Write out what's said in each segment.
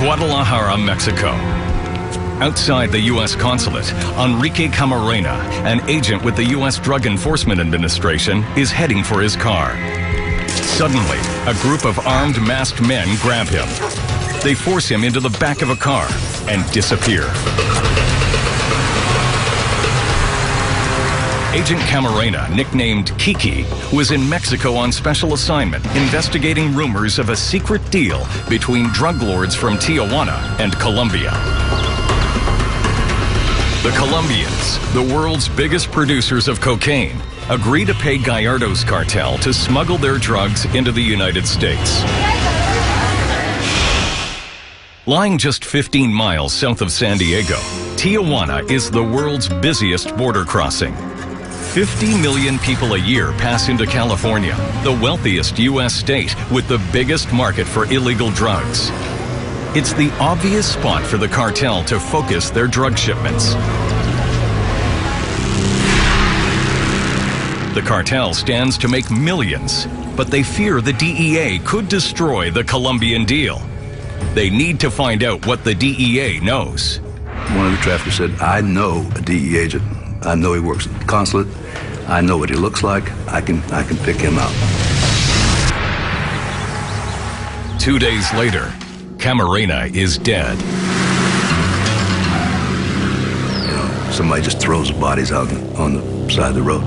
Guadalajara, Mexico. Outside the U.S. consulate, Enrique Camarena, an agent with the U.S. Drug Enforcement Administration, is heading for his car. Suddenly, a group of armed masked men grab him. They force him into the back of a car and disappear. Agent Camarena, nicknamed Kiki, was in Mexico on special assignment, investigating rumors of a secret deal between drug lords from Tijuana and Colombia. The Colombians, the world's biggest producers of cocaine, agree to pay Gallardo's cartel to smuggle their drugs into the United States. Lying just 15 miles south of San Diego, Tijuana is the world's busiest border crossing. 50 million people a year pass into California, the wealthiest U.S. state with the biggest market for illegal drugs. It's the obvious spot for the cartel to focus their drug shipments. The cartel stands to make millions, but they fear the DEA could destroy the Colombian deal. They need to find out what the DEA knows. One of the traffickers said, I know a DEA agent. I know he works at the consulate. I know what he looks like. I can pick him out. 2 days later, Camarena is dead. You know, somebody just throws the bodies out on the side of the road.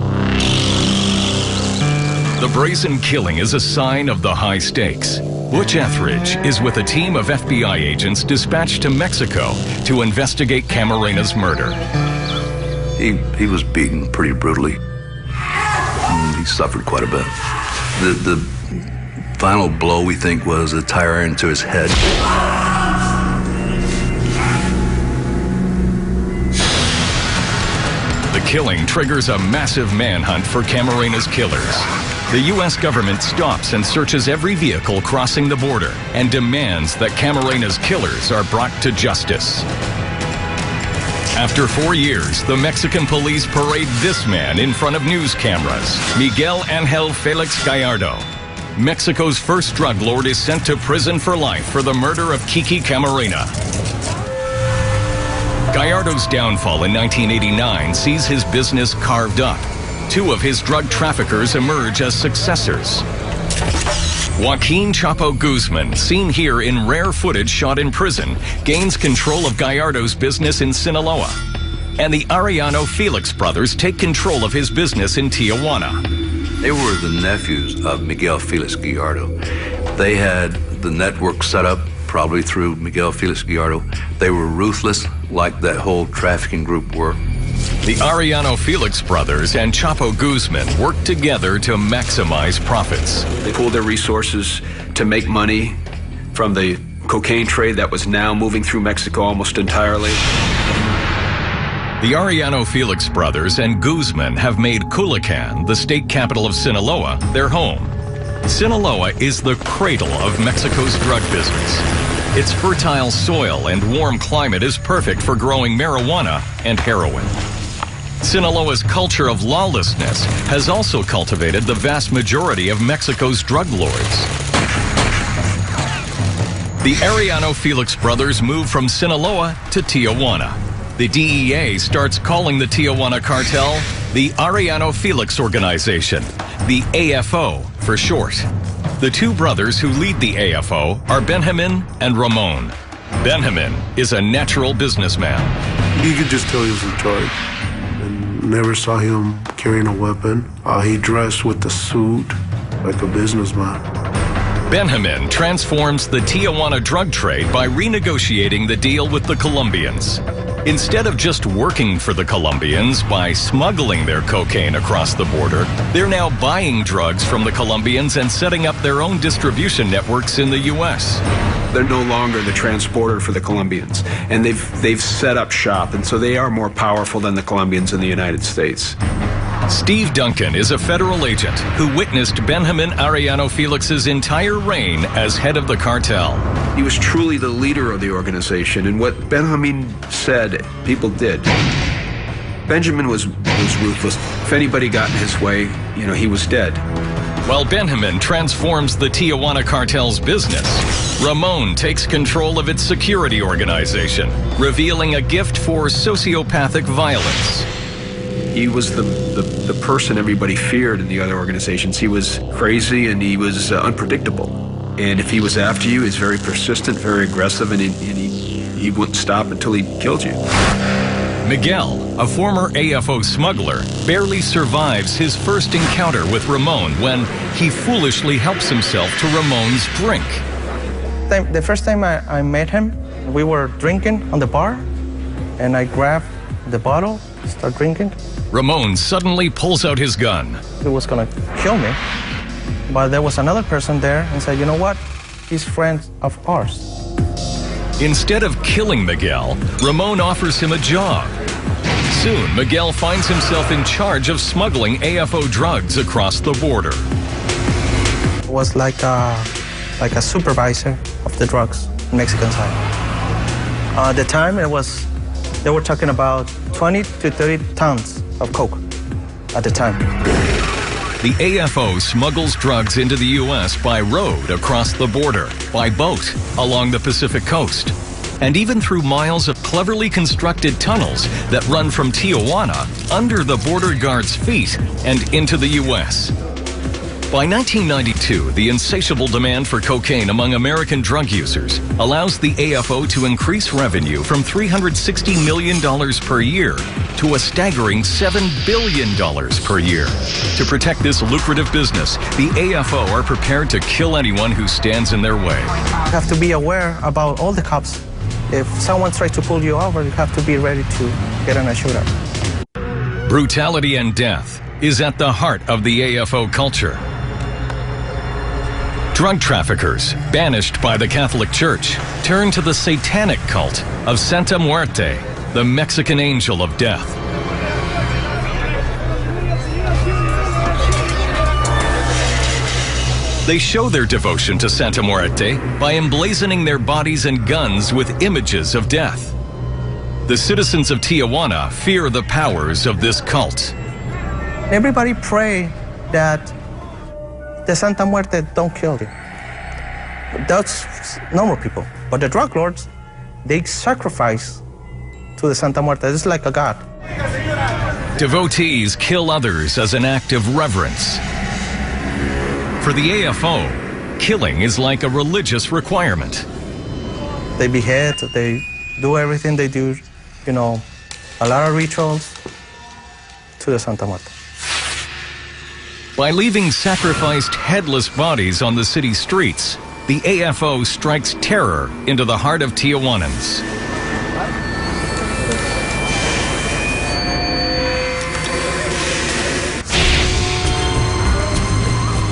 The brazen killing is a sign of the high stakes. Butch Etheridge is with a team of FBI agents dispatched to Mexico to investigate Camarena's murder. He was beaten pretty brutally. He suffered quite a bit. The final blow, we think, was a tire iron to his head. The killing triggers a massive manhunt for Camarena's killers. The U.S. government stops and searches every vehicle crossing the border and demands that Camarena's killers are brought to justice. After 4 years, the Mexican police parade this man in front of news cameras, Miguel Ángel Félix Gallardo. Mexico's first drug lord is sent to prison for life for the murder of Kiki Camarena. Gallardo's downfall in 1989 sees his business carved up. 2 of his drug traffickers emerge as successors. Joaquin Chapo Guzman, seen here in rare footage shot in prison, gains control of Gallardo's business in Sinaloa. And the Arellano-Félix brothers take control of his business in Tijuana. They were the nephews of Miguel Félix Gallardo. They had the network set up probably through Miguel Félix Gallardo. They were ruthless, like that whole trafficking group were. The Arellano-Félix brothers and Chapo Guzman worked together to maximize profits. They pooled their resources to make money from the cocaine trade that was now moving through Mexico almost entirely. The Arellano-Félix brothers and Guzman have made Culiacán, the state capital of Sinaloa, their home. Sinaloa is the cradle of Mexico's drug business. Its fertile soil and warm climate is perfect for growing marijuana and heroin. Sinaloa's culture of lawlessness has also cultivated the vast majority of Mexico's drug lords. The Arellano-Félix brothers move from Sinaloa to Tijuana. The DEA starts calling the Tijuana Cartel the Arellano-Félix Organization, the AFO for short. The 2 brothers who lead the AFO are Benjamin and Ramon. Benjamin is a natural businessman. You could just tell he was in charge. And never saw him carrying a weapon. He dressed with the suit like a businessman. Benjamin transforms the Tijuana drug trade by renegotiating the deal with the Colombians. Instead of just working for the Colombians by smuggling their cocaine across the border, they're now buying drugs from the Colombians and setting up their own distribution networks in the U.S. They're no longer the transporter for the Colombians, and they've set up shop, and so they are more powerful than the Colombians in the United States. Steve Duncan is a federal agent who witnessed Benjamin Arellano-Félix's entire reign as head of the cartel. He was truly the leader of the organization, and what Benjamin said, people did. Benjamin was ruthless. If anybody got in his way, he was dead. While Benjamin transforms the Tijuana cartel's business, Ramon takes control of its security organization, revealing a gift for sociopathic violence. He was the person everybody feared in the other organizations. He was crazy and he was unpredictable. And if he was after you, he's very persistent, very aggressive, and he wouldn't stop until he killed you. Miguel, a former AFO smuggler, barely survives his first encounter with Ramon when he foolishly helps himself to Ramon's drink. The first time I met him, we were drinking on the bar, and I grabbed the bottle, start drinking. Ramon suddenly pulls out his gun. He was gonna kill me, but there was another person there and said, you know what? He's friends of ours. Instead of killing Miguel, Ramon offers him a job. Soon, Miguel finds himself in charge of smuggling AFO drugs across the border. It was like a supervisor of the drugs in Mexican side. At the time, they were talking about 20 to 30 tons of coke at the time. The AFO smuggles drugs into the U.S. by road across the border, by boat along the Pacific coast, and even through miles of cleverly constructed tunnels that run from Tijuana under the border guards' feet and into the U.S. By 1992, the insatiable demand for cocaine among American drug users allows the AFO to increase revenue from $360 million per year to a staggering $7 billion per year. To protect this lucrative business, the AFO are prepared to kill anyone who stands in their way. You have to be aware about all the cops. If someone tries to pull you over, you have to be ready to get in a shootout. Brutality and death is at the heart of the AFO culture. Drug traffickers, banished by the Catholic Church, turn to the satanic cult of Santa Muerte, the Mexican angel of death. They show their devotion to Santa Muerte by emblazoning their bodies and guns with images of death. The citizens of Tijuana fear the powers of this cult. Everybody pray that the Santa Muerte don't kill you. That's normal people. But the drug lords, they sacrifice to the Santa Muerte. It's like a god. Devotees kill others as an act of reverence. For the AFO, killing is like a religious requirement. They behead, they do everything they do, a lot of rituals to the Santa Muerte. By leaving sacrificed headless bodies on the city streets, the AFO strikes terror into the heart of Tijuanans.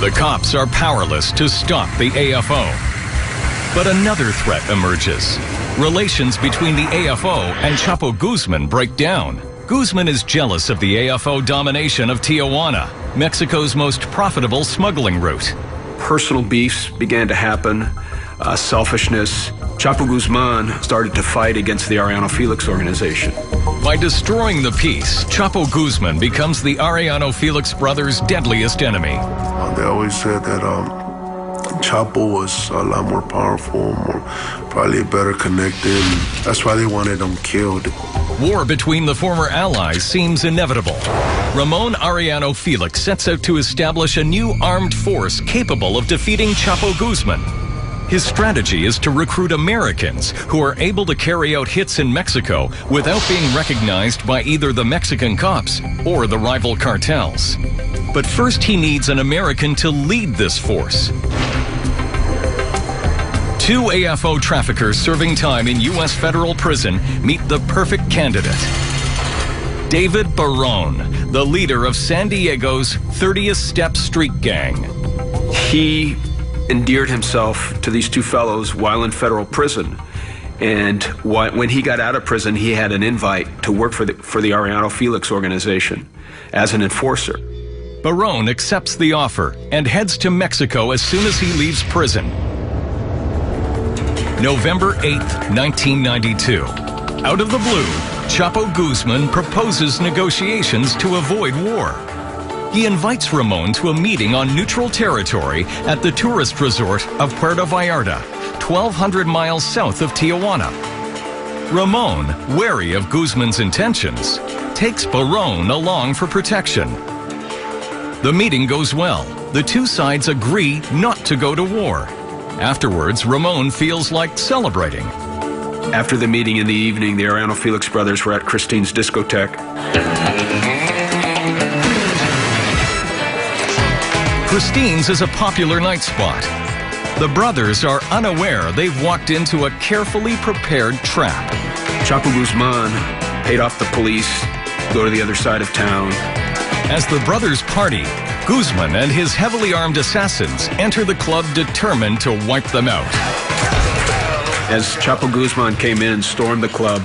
The cops are powerless to stop the AFO. But another threat emerges. Relations between the AFO and Chapo Guzman break down. Guzman is jealous of the AFO domination of Tijuana, Mexico's most profitable smuggling route. Personal beefs began to happen, selfishness. Chapo Guzman started to fight against the Arellano-Félix Organization. By destroying the peace, Chapo Guzman becomes the Arellano-Félix brothers' deadliest enemy. They always said that Chapo was a lot more powerful, probably better connected. That's why they wanted him killed. War between the former allies seems inevitable. Ramon Arellano-Félix sets out to establish a new armed force capable of defeating Chapo Guzman. His strategy is to recruit Americans who are able to carry out hits in Mexico without being recognized by either the Mexican cops or the rival cartels. But first he needs an American to lead this force. Two AFO traffickers serving time in U.S. federal prison meet the perfect candidate. David Barron, the leader of San Diego's 30th Step Street Gang. He endeared himself to these two fellows while in federal prison. And when he got out of prison, he had an invite to work for the Arellano-Félix Organization as an enforcer. Barron accepts the offer and heads to Mexico as soon as he leaves prison. November 8th, 1992. Out of the blue, Chapo Guzman proposes negotiations to avoid war. He invites Ramon to a meeting on neutral territory at the tourist resort of Puerto Vallarta, 1,200 miles south of Tijuana. Ramon, wary of Guzman's intentions, takes Barón along for protection. The meeting goes well. The two sides agree not to go to war. Afterwards, Ramon feels like celebrating. After the meeting in the evening, the Arellano-Félix brothers were at Christine's discotheque. Christine's is a popular night spot. The brothers are unaware they've walked into a carefully prepared trap. Chapo Guzman paid off the police, go to the other side of town. As the brothers party, Guzman and his heavily armed assassins enter the club determined to wipe them out. As Chapo Guzman came in and stormed the club,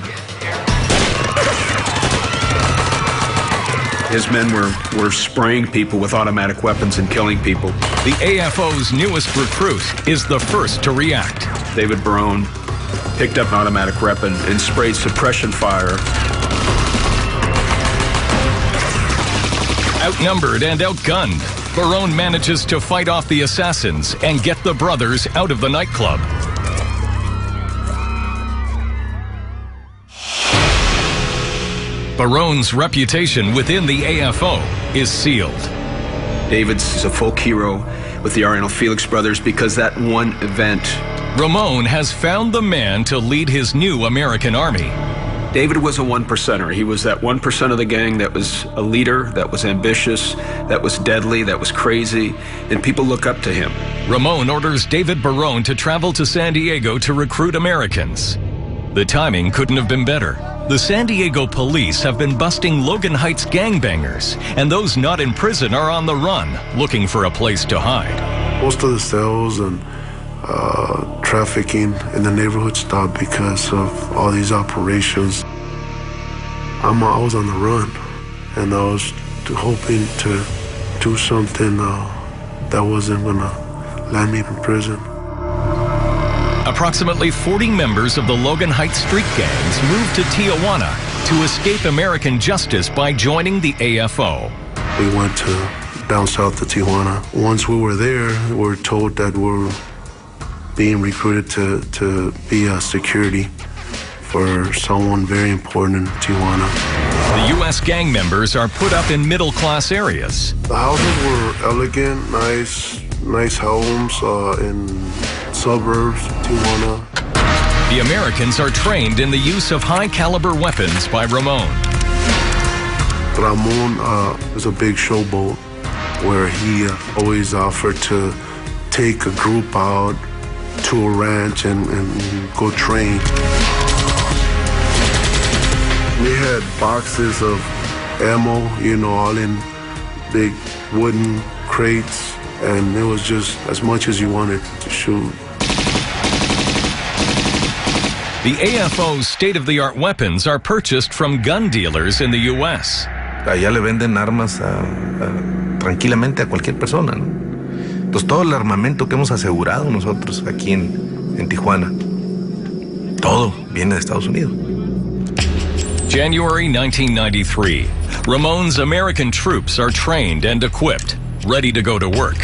his men were spraying people with automatic weapons and killing people. The AFO's newest recruit is the first to react. David Barón picked up an automatic weapon and sprayed suppression fire. Outnumbered and outgunned, Barón manages to fight off the assassins and get the brothers out of the nightclub. Barón's reputation within the AFO is sealed. David's a folk hero with the Arellano-Félix brothers because that one event. Ramon has found the man to lead his new American army. David was a 1%er. He was that 1% of the gang that was a leader, that was ambitious, that was deadly, that was crazy, and people look up to him. Ramon orders David Barón to travel to San Diego to recruit Americans. The timing couldn't have been better. The San Diego police have been busting Logan Heights gangbangers, and those not in prison are on the run, looking for a place to hide. Most of the sales and trafficking in the neighborhood stopped because of all these operations. I was on the run, and I was hoping to do something that wasn't gonna land me in prison. Approximately 40 members of the Logan Heights street gangs moved to Tijuana to escape American justice by joining the AFO. We went down south to Tijuana. Once we were there, we were told that we're being recruited to be a security for someone very important in Tijuana. The U.S. gang members are put up in middle-class areas. The houses were elegant, nice homes in suburbs, Tijuana. The Americans are trained in the use of high-caliber weapons by Ramon. Ramon is a big showboat where he always offered to take a group out to a ranch and go train. We had boxes of ammo, all in big wooden crates, and it was just as much as you wanted to shoot. The AFO's state-of-the-art weapons are purchased from gun dealers in the U.S. Allá le venden armas tranquilamente a cualquier persona, ¿no? Entonces todo el armamento que hemos asegurado nosotros aquí en Tijuana, todo viene de Estados Unidos. January 1993. Ramon's American troops are trained and equipped, ready to go to work.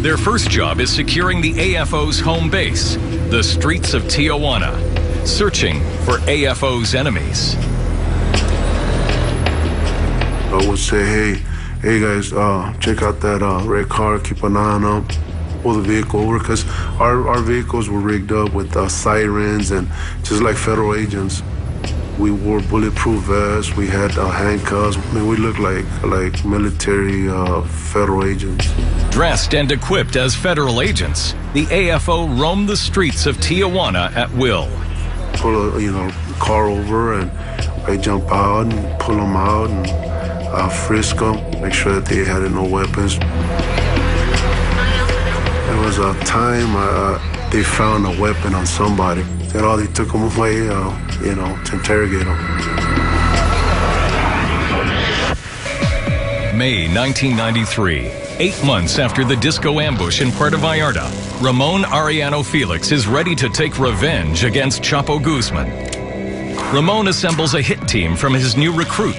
Their first job is securing the AFO's home base, the streets of Tijuana, searching for AFO's enemies. I would say, hey guys, check out that red car, keep an eye on them, pull the vehicle over, because our vehicles were rigged up with sirens and just like federal agents. We wore bulletproof vests, we had handcuffs. I mean, we looked like military federal agents. Dressed and equipped as federal agents, the AFO roam the streets of Tijuana at will. Pull a car over and I jump out and pull them out and frisk them, make sure that they had no weapons. There was a time they found a weapon on somebody. They took them away, to interrogate them. May 1993, 8 months after the disco ambush in Puerto Vallarta, Ramon Arellano-Félix is ready to take revenge against Chapo Guzman. Ramon assembles a hit team from his new recruits.